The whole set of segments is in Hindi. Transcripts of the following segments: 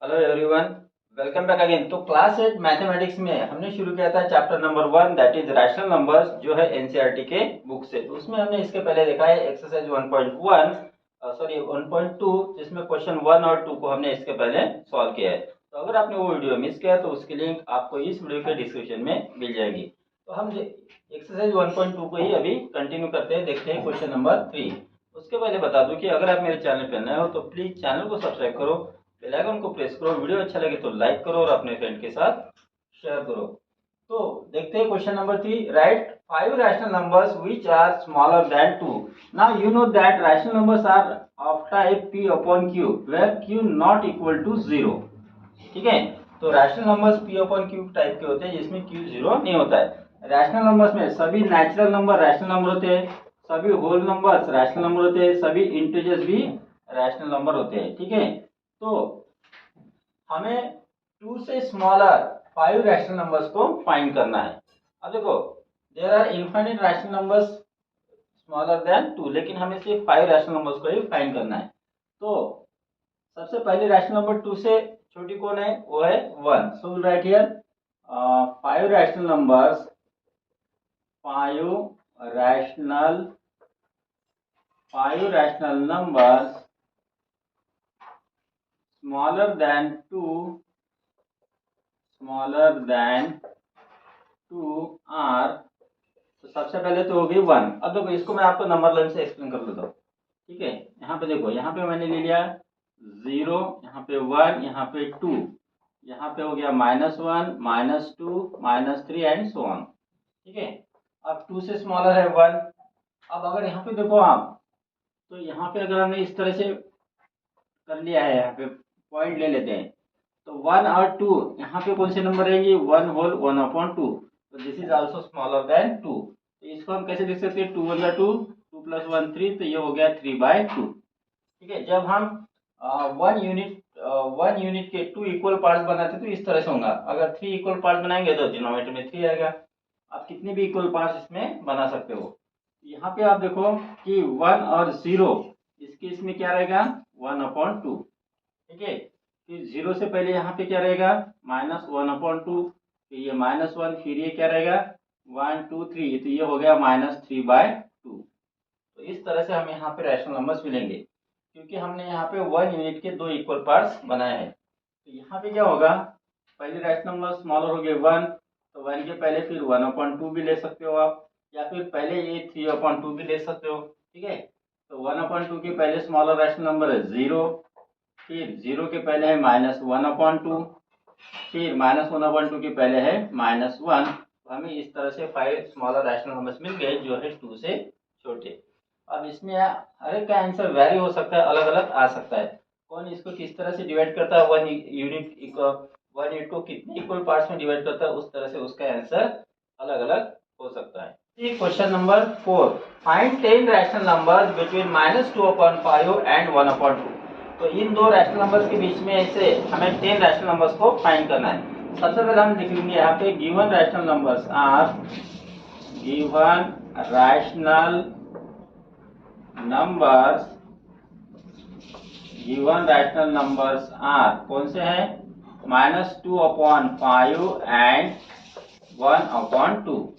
Hello everyone, welcome back again. तो क्लास 8 मैथमेटिक्स में हमने शुरू किया था chapter number 1 that is rational numbers, जो है एनसीईआरटी के बुक से। तो उसमें हमने इसके पहले देखा है एक्सरसाइज 1.1 सॉरी 1.2, जिसमें क्वेश्चन 1 और 2 को हमने इसके पहले सॉल्व किया है। तो अगर आपने वो वीडियो मिस किया तो उसकी लिंक आपको इस वीडियो के डिस्क्रिप्शन में मिल जाएगी। तो हम एक्सरसाइज 1.2 को ही अभी कंटिन्यू करते हैं, देखते हैं क्वेश्चन नंबर 3। उसके पहले बता दूं कि अगर आप मेरे चैनल पर नए हो तो प्लीज चैनल को सब्सक्राइब करो, बेल आइकन को प्रेस करो, वीडियो अच्छा लगे तो लाइक करो और अपने फ्रेंड के साथ शेयर करो। तो देखते हैं question number 3। Right 5 rational numbers which are smaller than 2। Now you know that rational numbers are of type p upon q where q not equal to 0। ठीक है, तो rational numbers p upon q type के होते हैं जिसमें q 0 नहीं होता है। रैशनल नंबर्स में सभी नेचुरल नंबर रैशनल नंबर होते हैं, सभी होल नंबर्स रैशनल नंबर होते हैं, सभी इंटीजर्स भी रैशनल नंबर होते हैं। ठीक है, तो हमें 2 से स्मॉलर 5 रैशनल नंबर्स को फाइंड करना है। अब देखो, there are infinite rational numbers smaller than 2, लेकिन हमें सिर्फ 5 रैशनल नंबर्स को ही फाइंड करना है। तो सबसे पहले रैशनल नंबर 2 से छोटी कौन है? वो है 1। सो will write here 5 rational numbers, 5 rational 5 rational numbers smaller than 2 are। तो सबसे पहले तो होगी 1। अब देखो, इसको मैं आपको नंबर लाइन से एक्सप्लेन कर देता हूँ। ठीक है, यहाँ पे देखो, यहाँ पे मैंने ले लिया 0, यहाँ पे 1, यहाँ पे 2, यहाँ पे हो गया -1, -2, -3 एंड सो ऑन। ठीक है, अब 2 से स्मॉलर है 1। अब अगर यहाँ पे देखो आप, तो यहाँ पे अगर हमने इस तरह से कर लिया है, यहाँ पे पॉइंट ले लेते हैं, तो 1 और 2 यहाँ पे कौन से नंबर रहेंगे? 1 होल 1/2। तो this is also smaller than 2। तो इसको हम कैसे लिख सकते हैं? 2 1 2, 2 + 1 3, तो ये हो गया 3/2। ठीक है, जब हम 1 यूनिट के 2 इक्वल पार्ट्स बनाते हैं तो इस तरह से होगा। अगर 3 इक्वल पार्ट बनाएंगे तो डिनोमिनेटर में 3 आएगा। आप कितने भी इक्वल पार्ट्स इसमें बना सकते हो। यहाँ पे आप देखो कि 1 और 0, इसके इसमें क्या रहेगा? 1/2। ठीक है, फिर 0 से पहले यहाँ पे क्या रहेगा? -1/2, फिर ये -1, फिर ये क्या रहेगा? 1 2 3, तो ये हो गया -3/2। तो इस तरह से हमें यहाँ पे रैशनल नंबर्स मिलेंगे, क्योंकि हमने यहाँ पे 1 यूनिट के 2 इक्वल पार्ट्स बनाए हैं। तो यहाँ पे क्या होगा? पहले रैशनल नंबर स्मॉलर हो गए 1, तो 1 के पहले फिर 1/2 भी ले सकते हो आप, या फिर पहले ये 3/2 भी ले सकते हो। ठीक है, तो 1/2 के पहले स्मॉलर रैशनल नंबर है 0, फिर 0 के पहले है -1/2, फिर -1/2 के पहले है -1। तो हमें इस तरह से 5 स्मॉलर रैशनल नंबर्स मिल गए जो है 2 से छोटे। अब इसमें हर एक का आंसर वेरी हो सकता है, अलग अलग आ सकता है। कौन इसको किस तरह से डिवाइड करता है, 1 यूनिट को कितने इक्वल पार्ट्स में डिवाइड करता है, उस तरह से उसका आंसर अलग अलग हो सकता है। Question number 4। Find 10 rational numbers between -2/5 and 1/2। तो इन दो रैशनल नंबर्स के बीच में से हमें 10 रैशनल नंबर्स को फाइंड करना है। सबसे पहले हम लिख लेंगे यहाँ पे given rational numbers are, given rational numbers, given rational numbers are कौन से हैं? -2/5 एंड 1/2।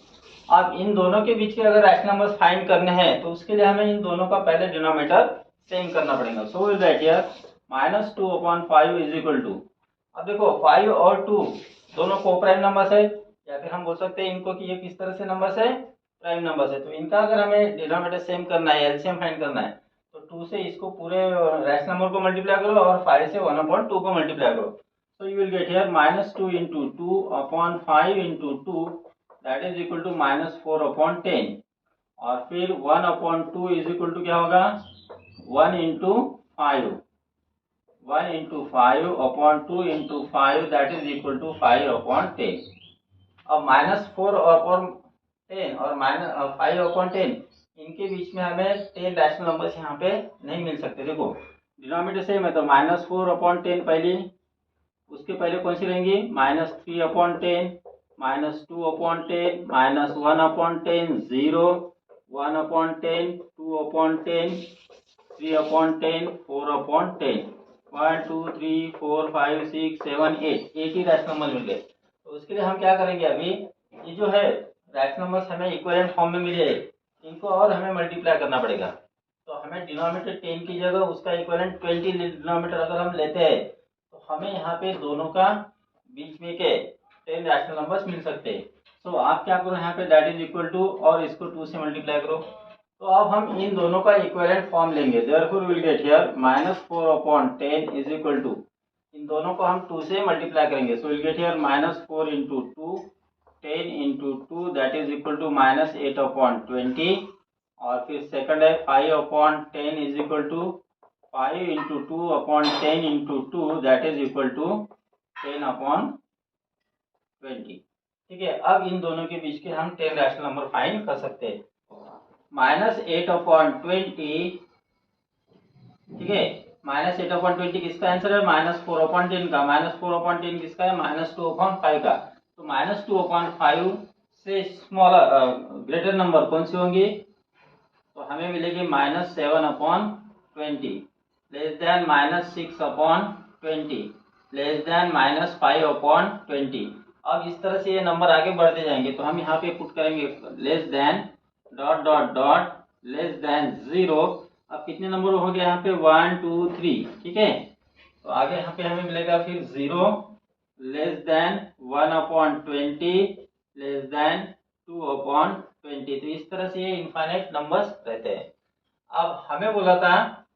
अब इन दोनों के बीच के अगर रैशनल नंबर्स फाइंड करने हैं तो उसके लिए हमें इन दोनों का पहले डिनोमिनेटर सेम करना पड़ेगा। So will write here -2/5 is equal to, अब देखो 5 और 2 दोनों को प्राइम नंबर्स है, या फिर हम बोल सकते हैं इनको कि ये किस तरह से नंबर्स है? प्राइम नंबर्स है। तो इनका अगर हमें डिनोमिनेटर सेम करना है, एलसीएम फाइंड करना है, तो 2 से इसको पूरे रैशनल नंबर को मल्टीप्लाई करो और 5 से 1/2 को मल्टीप्लाई करो। So you will get here -2 into 2/5 into 2, that is equal to -4/10। और फिर 1/2 is equal to क्या होगा? 1 into 5, 1 into 5/2 into 5, that is equal to 5/10। अब -4/10 और -5/10 इनके बीच में हमें 10 रैशनल नंबर्स यहाँ पे नहीं मिल सकते। देखो डिनोमिनेटर सेम है, तो -4/10 पहली, उसके पहले कौन सी रहेंगी? -3/10, -2/10, -1/10, 0, 1/10, 2/10, 3/10, 4/10। 1 2 3 4 5 6 7 8 ही रैशनल नंबर मिल गए। तो उसके लिए हम क्या करेंगे, अभी ये जो है रैशनल नंबर्स हमें इक्विवेलेंट फॉर्म में मिले, इनको और हमें मल्टीप्लाई करना पड़ेगा। तो हमें डिनोमिनेटर 10 की जगह उसका इक्विवेलेंट 20 डिनोमिनेटर अगर हम लेते हैं तो हमें यहाँ पे दोनों का बीच में के 10 रैशनल नंबर्स मिल सकते हैं। सो आप क्या करो यहाँ पे दैट इज इक्वल टू और इसको 2 से मल्टीप्लाई करो। तो अब हम इन दोनों का इक्विवेलेंट फॉर्म लेंगे। Therefore we will get here -4/10 is equal to, इन दोनों को हम 2 से मल्टीप्लाई करेंगे। So will get here -4 into 2, 10 into 2 that is equal to -8/20। और फिर सेकंड है 5/10 is equal to 5 into 2/10 into 2 that is equal to 10/20। ठीक है, अब इन दोनों के बीच के हम 10 रैशनल नंबर फाइंड कर सकते हैं। -8/20, ठीक है, -8/20 किसका आंसर है, -4/10 का। -4/10 किसका है, -2/5 का। तो -2/5 से स्मॉलर ग्रेटर नंबर कौन सी होंगी, तो हमें मिलेगी -7/20, लेस देन -6/20, लेस देन -5/20। अब इस तरह से ये नंबर आगे बढ़ते जाएंगे। तो हम यहाँ पे पुट करेंगे less than dot dot dot less than 0। अब कितने नंबर हो गए यहाँ पे, 1 2 3, ठीक है। तो आगे यहाँ पे हमें मिलेगा फिर 0, लेस देन 1/20, लेस देन 2/20। तो इस तरह से ये इनफाइनाइट नंबर्स रहते हैं। अब हमें बोला था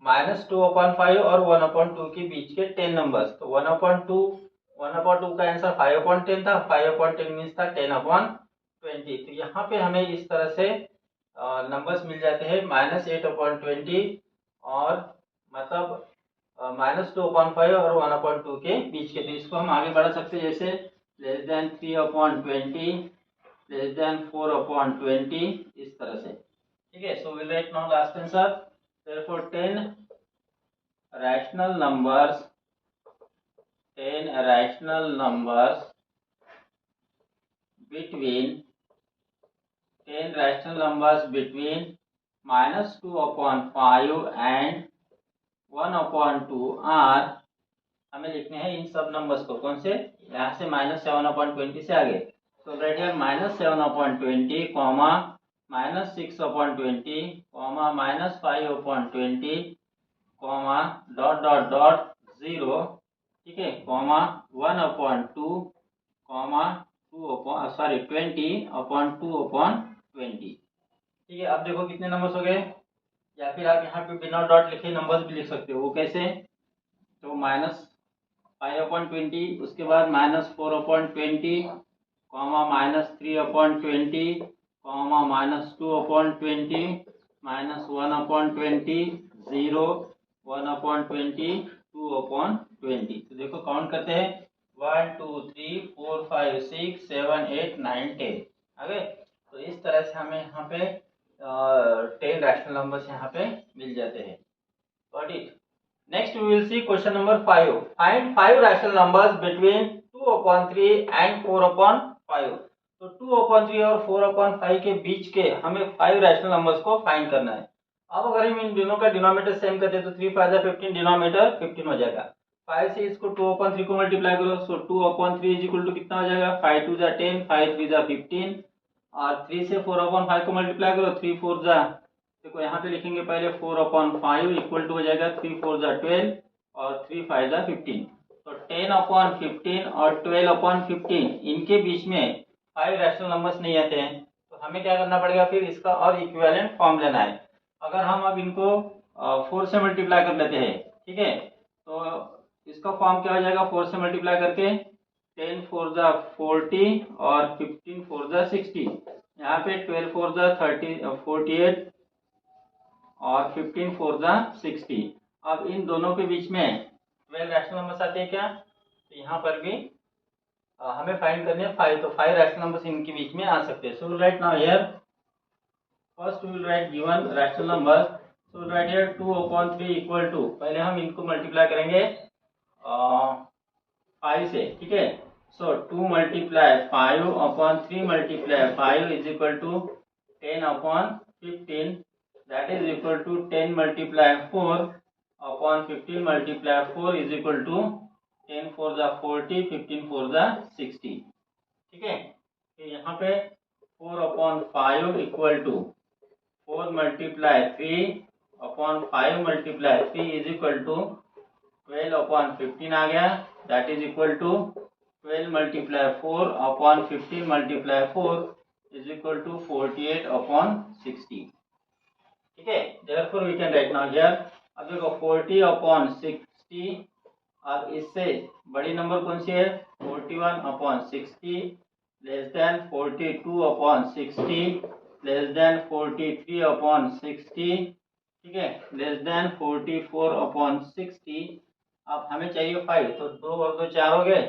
-2/5 और 1/2 के बीच के 10 नंबर्स। तो 1/2 का आंसर 5/10 था। 5/10 मीन्स था 10/20। तो यहाँ पे हमें इस तरह से नंबर्स मिल जाते हैं -8/20 और मतलब -2/5 और 1/2 के बीच के। तो इसको हम आगे बढ़ा सकते हैं, जैसे लेस देन 3/20, लेस देन 4/20, इस तरह से। ठीक है, सो will write now last answer. therefore 10 rational numbers between 10 rational numbers between -2/5 and 1/2 are, हमें लिखने हैं इन सब नंबर्स को। कौन से, यहाँ से -7/20 से आगे। तो right here -7/20, -6/20, -5/20, dot dot dot 0, ठीक है, 1/2, 20/2/20। ठीक है, अब देखो कितने नंबर्स हो गए। या फिर आप यहाँ पे बिना डॉट लिखे नंबर्स भी लिख सकते हो। वो कैसे, तो -5/20, उसके बाद -4/20, -3/20, -2/20, -1/20, 0, 1/20, 2/20। तो देखो काउंट करते हैं, 1 2 3 4 5 6 7 8 9 10 आ गए। तो इस तरह से हमें यहाँ पे 10 रैशनल नंबर्स यहाँ पे मिल जाते हैं। Got it. Next we will see question number 5। Find 5 rational numbers between 2/3 and 4/5। तो 2/3 और 4/5 के बीच के हमें 5 रैशनल नंबर्स को फाइंड करना है। अब अगर हम इन दोनों का डिनोमिनेटर सेम करते हैं तो 3 5 15, डिनोमिनेटर 15 हो जाएगा। 5 से इसको 2/3 को मल्टीप्लाई करो। सो 2/3 इज इक्वल टू कितना हो जाएगा, 5 2 जा 10, 5 3 जा 15। और 3 से 4/5 को मल्टीप्लाई करो, 3 4 जा, देखो यहाँ पे लिखेंगे पहले 4/5 इक्वल टू हो जाएगा 3 4 जा 12 और 3 5 जा 15। तो 10/15 और 12/15 इनके बीच में 5 रैशनल नंबर्स नहीं आते हैं। तो हमें क्या करना पड़ेगा, फिर इसका और इक्विवेलेंट फॉर्म लेना है। अगर हम अब इनको 4 से मल्टीप्लाई कर लेते हैं, ठीक है, तो इसका फॉर्म क्या हो जाएगा, 4 से मल्टीप्लाई करके 10 4 जा 40 और 15 4 जा 60। यहाँ पे 12 4 जा 48 और 15 4 जा 60। अब इन दोनों के बीच में 12 रैशनल नंबर्स आते हैं क्या, तो यहाँ पर भी हमें फाइंड करने हैं 5। तो 5 रैशनल नंबर्स इनके बीच में आ सकते हैं। So will write now here, first we will write given rational number. So will write here 2/3 equal to, पहले हम इनको मल्टीप्लाई करेंगे 5 से, ठीक है। सो 2 multiply 5/3 multiply 5 is equal to 10/15, that is equal to 10 multiply 4, upon 15 multiply 4 is equal to 10 4 जा 40, 15 4 जा 60। ठीक है, तो यहाँ पे 4 upon 5 equal to 4 multiply 3 upon 5 multiply 3 is equal to 12 upon 15 आ गया, that is equal to 12 multiply 4 upon 15 multiply 4 is equal to 48 upon 60। ठीक है, therefore we can write now here. अब देखो 40 अपॉन 60 और इससे बड़ी नंबर कौन सी है 41 upon 60 less than 42 upon 60 less than 43 upon 60, ठीक है, लेस देन 44 अपॉन 60। अब हमें चाहिए 5, तो 2 और 2 4 हो गए,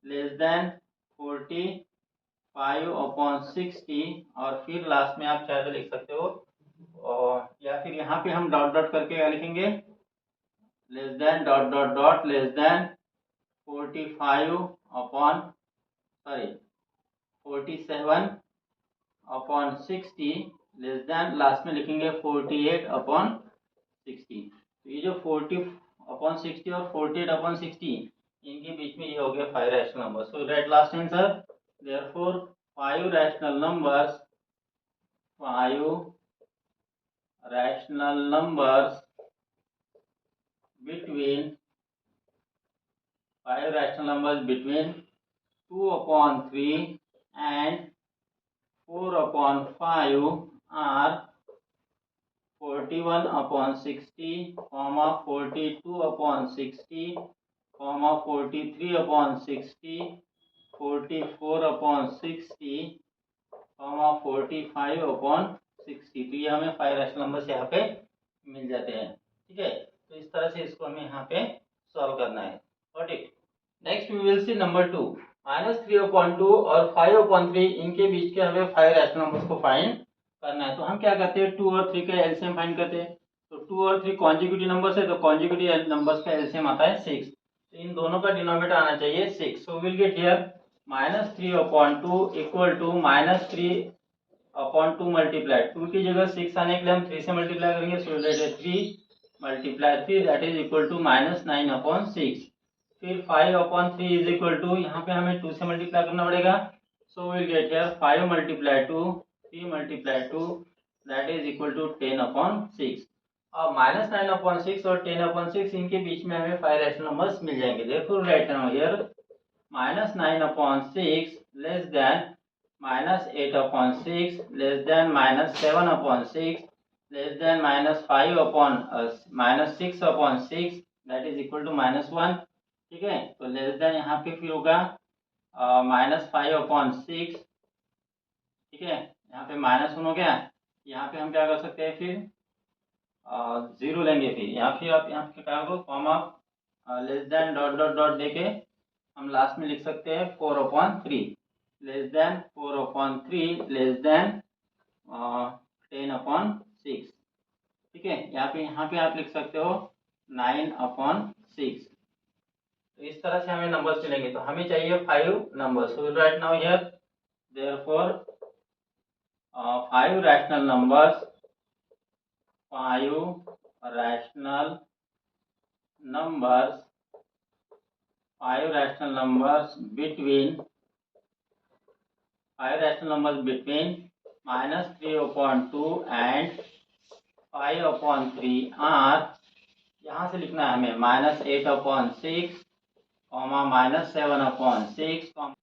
लेस देन 45 अपॉन 60 और फिर लास्ट में आप चाहे तो लिख सकते हो और या फिर यहाँ पे हम डॉट डॉट करके क्या लिखेंगे, less than dot dot dot less than 45 upon 47 upon 60 less than last में लिखेंगे 48 अपॉन 60। तो ये जो 40 अपॉन 60 और 48 अपॉन 60 इनके बीच में ये हो गया 5 rational numbers. So write last answer, therefore 5 rational numbers, 5 rational numbers between 5 rational numbers between 2 upon 3 and 4 upon 5 are 41 upon 60, 42 upon 60, 43 upon 60, 44 upon 60, 45 upon 60। तो ये हमें 5 रैशनल नंबर्स यहाँ पे मिल जाते हैं। ठीक है, तो इस तरह से इसको हमें यहाँ पे सॉल्व करना है। Got it. Next we will see number 2, -3/2 और 5/3 इनके बीच के हमें 5 रैशनल नंबर्स को फाइंड करना है। तो हम क्या करते हैं 2 और 3 का एलसीएम फाइंड करते हैं। तो 2 और 3 कॉन्जिक्यूटिव नंबर्स है, तो कॉन्जिक्यूटिव नंबर्स का एलसीएम आता है 6। तो इन दोनों का डिनोमिनेटर आना चाहिए 6। So will get here -3/2 equal to -3/2 multiply 2 की जगह 6 आने के लिए हम 3 से मल्टीप्लाई करेंगे। So that is 3 multiply 3 that is equal to -9/6। फिर 5/3 इज इक्वल टू यहाँ पे हमें 2 से मल्टीप्लाई करना पड़ेगा। So will get here 5 multiply 2 3 multiply 2 that is equal to 10/6। अब -9/6 और 10/6 इनके बीच में हमें 5 रैशनल नंबर्स मिल जाएंगे। Therefore write now here -9/6 less than -8/6 less than -7/6 less than -6/6 that is equal to -1। ठीक है, तो लेस देन यहाँ पे फिर होगा -5/6। ठीक है, यहाँ पे -1 हो गया। यहाँ पे हम क्या कर सकते हैं फिर 0 लेंगे। फिर यहाँ फिर आप यहाँ पे क्या करो comma less than dot dot dot देके हम लास्ट में लिख सकते हैं 4/3 लेस देन 4/3 लेस देन 10/6। ठीक है, यहाँ पे आप लिख सकते हो 9/6। तो इस तरह से हमें नंबर्स मिलेंगे। तो हमें चाहिए 5 numbers. So right now here therefore 5 rational numbers, 5 rational numbers, 5 rational numbers between -3/2 and 5/3 are, यहाँ से लिखना है हमें -8/6, -7/6,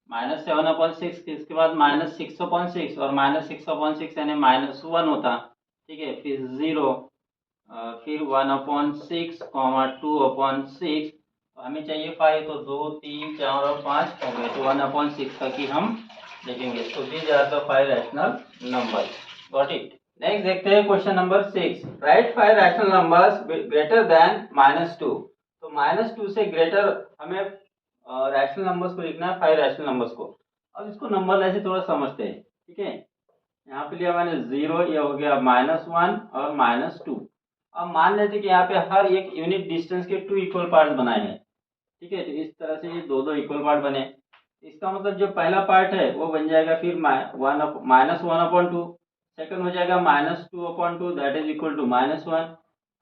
-7/6 इसके बाद -6/6 और -6/6 यानी -1 होता। ठीक है, फिर 0, फिर 1/6, 2/6। तो हमें चाहिए 5, तो 2 3 4 और 5 हो गए, तो 1/6 तक ही हम लिखेंगे। तो these are the 5 rational number. Got it. Next देखते हैं question number 6, write 5 rational numbers greater than -2। तो -2 से ग्रेटर हमें रैशनल नंबर्स को लिखना है, 5 रैशनल नंबर्स को। अब इसको नंबर लाइन से थोड़ा समझते हैं। ठीक है, यहाँ पे लिया मैंने 0, ये हो गया -1 और -2। अब मान लेते कि यहाँ पे हर एक यूनिट डिस्टेंस के 2 इक्वल पार्ट बनाए हैं। ठीक है, तो इस तरह से ये दो इक्वल पार्ट बने। इसका मतलब जो पहला पार्ट है वो बन जाएगा फिर -1/2, सेकंड हो जाएगा -2/2 that is equal to -1,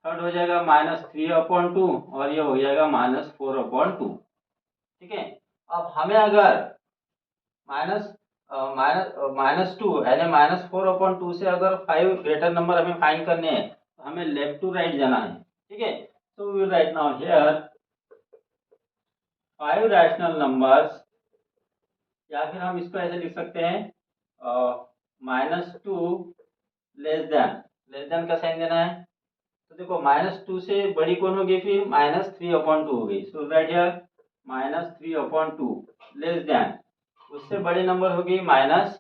third हो जाएगा -3/2 और ये हो जाएगा -4/2। ठीक है। अब हमें अगर माइनस -2 यानी -4/2 से अगर 5 ग्रेटर नंबर हमें फाइंड करने हैं तो हमें लेफ्ट टू राइट जाना है। ठीक है। So we will write now here 5 rational numbers, या फिर हम इसको ऐसे लिख सकते हैं -2 लेस देन का साइन देना है। तो देखो -2 से बड़ी कौन होगी, फिर -3/2 होगी। सो राइट हियर -3/2 लेस देन, उससे बड़ी नंबर होगी -1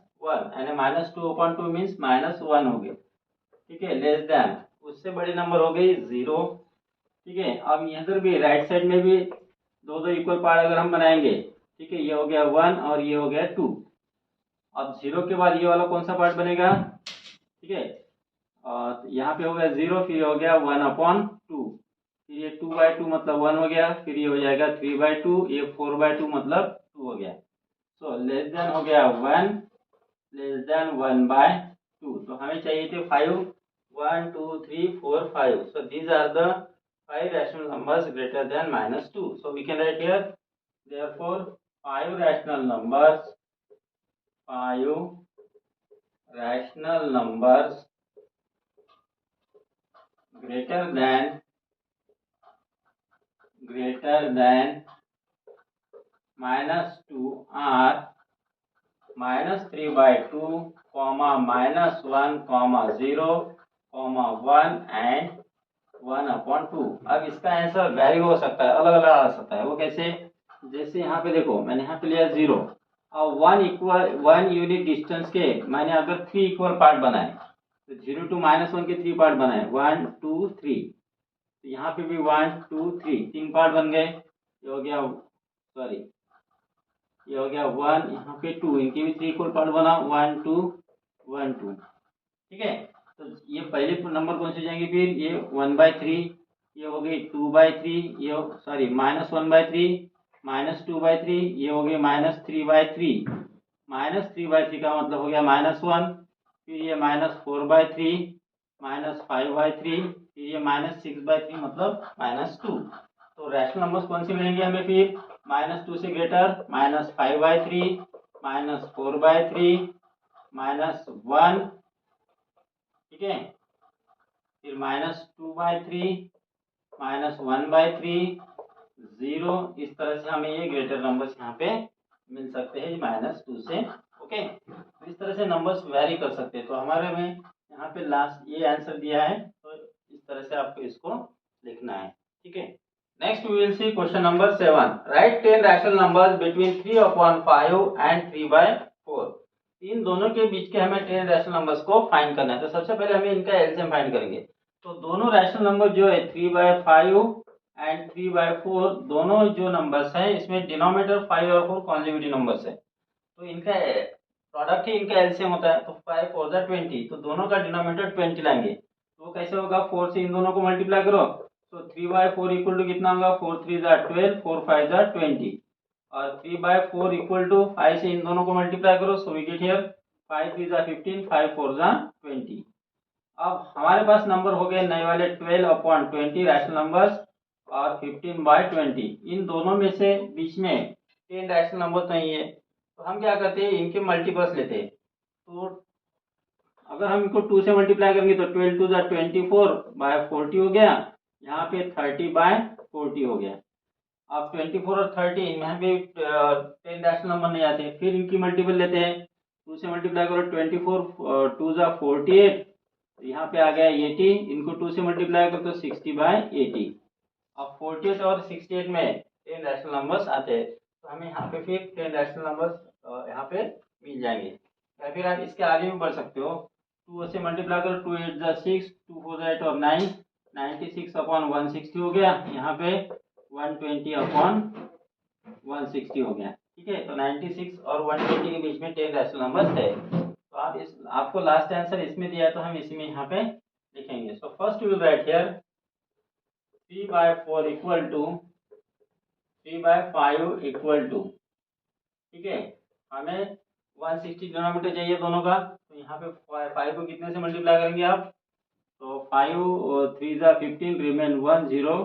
यानी -2/2 मीन्स -1 होगी। ठीक है। लेस देन, उससे बड़ी नंबर हो गई 0। ठीक है। अब इधर भी राइट साइड में भी दो दो इक्वल पार्ट अगर हम बनाएंगे, ठीक है, ये हो गया 1 और ये हो गया 2। अब 0 के बाद ये वाला कौन सा पार्ट बनेगा, ठीक है, और यहाँ पे हो गया 0, फिर हो गया 1/2, फिर ये 2/2 मतलब 1 हो गया, फिर ये हो जाएगा 3/2, ये 4/2 मतलब 2 हो गया। सो लेस देन हो गया 1, लेस देन 1/2। तो हमें चाहिए थे 5, 1 2 3 4 5। So these are the 5 rational numbers greater than -2। So we can write here, therefore 5 rational numbers, 5 rational numbers greater than -2 are -3/2, -1, 0, 1 and 1/2। अब इसका आंसर वैरी हो सकता है, अलग अलग आ सकता है। वो कैसे, जैसे यहाँ पे देखो मैंने यहाँ पे लिया 0 और 1 यूनिट डिस्टेंस के मैंने अगर 3 इक्वल पार्ट बनाए, तो 0 to -1 के 3 पार्ट बनाए, 1 2 3। तो यहाँ पे भी 1 2 3 3 पार्ट बन गए। ये हो गया, सॉरी, ये हो गया 1, यहाँ पे 2, इनके भी 3 इक्वल पार्ट बना, 1 2 1 2। ठीक है। तो ये पहले नंबर कौन से जाएंगे, फिर ये 1/3, ये हो गई 2/3, ये सॉरी -1/3, -2/3, ये हो गई -3/3, -3/3 का मतलब हो गया -1, फिर ये -4/3, -5/3, फिर ये -6/3 मतलब -2। तो रैशनल नंबर्स कौन से मिलेंगे हमें, फिर -2 से ग्रेटर -5/3, -4/3, -1। ठीक है। फिर -2/3, -1/3, 0। इस तरह से हमें ये ग्रेटर नंबर्स यहाँ पे मिल सकते हैं -2 से। ओके। तो इस तरह से नंबर्स वेरी कर सकते हैं। तो हमारे में यहाँ पे लास्ट ये आंसर दिया है, तो इस तरह से आपको इसको लिखना है। ठीक है। Next we will see question number 7। Write 10 rational numbers between 3/5 and 3/4। इन दोनों के बीच के हमें 10 रैशनल नंबर्स को फाइंड करना है। तो सबसे पहले हमें इनका एलसीएम फाइंड करेंगे। तो दोनों रैशनल नंबर जो है 3/5 एंड 3/4, दोनों जो नंबर्स हैं इसमें डिनोमिनेटर 5 और 4 कॉन्जिक्यूटिव नंबर्स है। तो इनका प्रोडक्ट ही इनका एलसीएम होता है। तो 5 4 जा 20, तो दोनों का डिनोमिनेटर 20 लाएंगे। तो वो कैसे होगा, 4 से इन दोनों को मल्टीप्लाई करो, तो 3/4 इक्वल टू कितना होगा, 4 3 जा 12, 4 5 जा 20, और 3/4 इक्वल टू 5 से इन दोनों को मल्टीप्लाई करो। सो वी गेट हियर 5 3 जा 15, 5 4 जा 20। अब हमारे पास नंबर हो गए नए वाले 12/20 रैशनल नंबर्स और 15/20। इन दोनों में से बीच में 10 रैशनल नंबर तो नहीं है, तो हम क्या करते हैं, इनके मल्टीपल्स लेते हैं। तो अगर हम इनको 2 से मल्टीप्लाई करेंगे तो 12 2 जा 24/40 हो गया, यहाँ पे 30/40 हो गया। अब 24 और 30 इनमें भी 10 रैशनल नंबर नहीं आते, फिर इनकी मल्टीपल लेते हैं। 2 से मल्टीप्लाई करो, 24 2 जा 48, यहाँ पे आ गया 80, इनको 2 से मल्टीप्लाई करो तो 60/80। अब 48 और 68 में 10 रैशनल नंबर्स आते हैं, तो हमें यहाँ पे फिर 10 रैशनल नंबर्स यहाँ पे मिल जाएंगे। या फिर आप इसके आगे भी बढ़ सकते हो, 2 से मल्टीप्लाई करो, 2 8 जा 6, 2 4 जा 8 और 9, 96/160 हो गया, यहाँ पे 120/160 हो गया। ठीक है। तो 96 और 120 के बीच में 10 रैशनल नंबर्स है। तो आप आपको लास्ट आंसर इसमें दिया है, तो हम इसी में यहाँ पे लिखेंगे। So first we will write here 3/4 equal to 3/5 equal to, ठीक है, हमें 160 डिनोमिनेटर चाहिए दोनों का। तो यहाँ पे 5 को कितने से मल्टीप्लाई करेंगे आप, तो 5 3 जा 15 रिमेन 1 0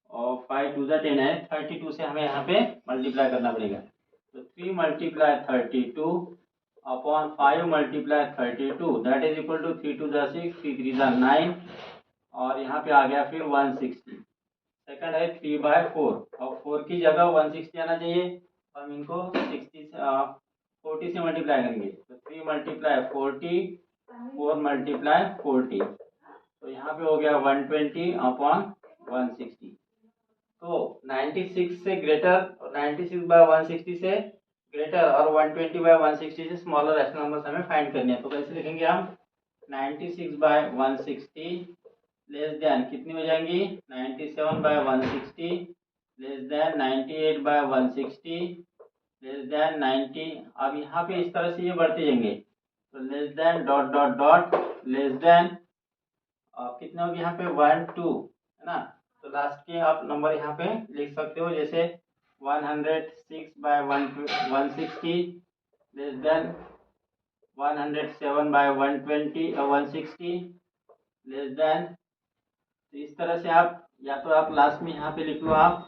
और 5 2 जा 10 है। 32 से हमें यहाँ पे मल्टीप्लाई करना पड़ेगा। तो 3 multiply 32 upon 5 multiply 32 that is equal to 3 2 जा 6 3 3 जा 9 और यहाँ पे आ गया फिर 160। सेकंड है 3/4 और 4 की जगह 160 आना चाहिए। हम इनको 60 से 40 से मल्टीप्लाई करेंगे। तो 3 मल्टीप्लाई 40 4 मल्टीप्लाई 40 तो यहाँ पे हो गया 120 अपॉन 160। तो 96 से ग्रेटर 96/160 से ग्रेटर और 120/160 से स्मॉलर रैशनल नंबर्स हमें फाइंड करनी है। तो कैसे लिखेंगे हम 96/160 लेस देन कितनी हो जाएंगी 97/160 लेस देन 98/160 लेस देन 90। अब यहाँ पे इस तरह से ये बढ़ते जाएंगे। तो less than dot dot dot less than कितने होगी यहाँ पे 1 2 है ना। तो लास्ट के आप नंबर यहाँ पे लिख सकते हो जैसे 106/160 लेस देन 107/160 लेस देन। तो इस तरह से आप या तो आप लास्ट में यहाँ पे लिख लो आप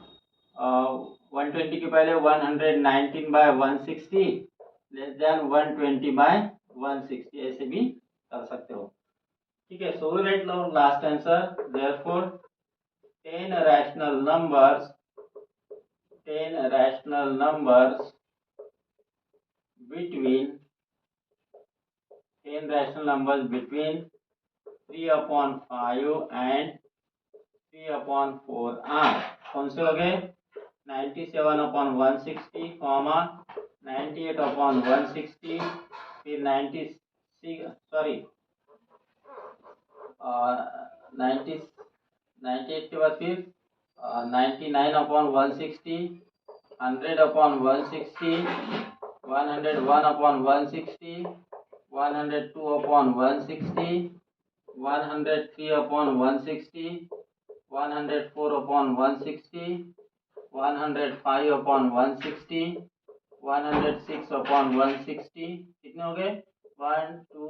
120 के पहले 119/160 लेस देन 120/160 ऐसे भी कर सकते हो। ठीक है। So we write now last answer therefore 10 rational numbers between 3/5 and 3/4 are कौन से हो गए 97/160 कॉमा 98/160 फिर 98 के बाद फिर 99/160 100/160 101/160 102/160 103/160 104/160 105/160 106/160 कितने हो गए 1 2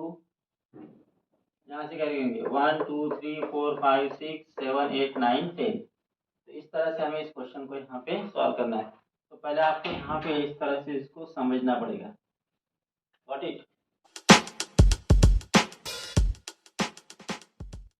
यहाँ से क्या लिखेंगे 1 2 3 4 5 6 7 8 9 10। तो इस तरह से हमें इस क्वेश्चन को यहाँ पे सॉल्व करना है। तो पहले आपको यहाँ पे इस तरह से इसको समझना पड़ेगा। Got it.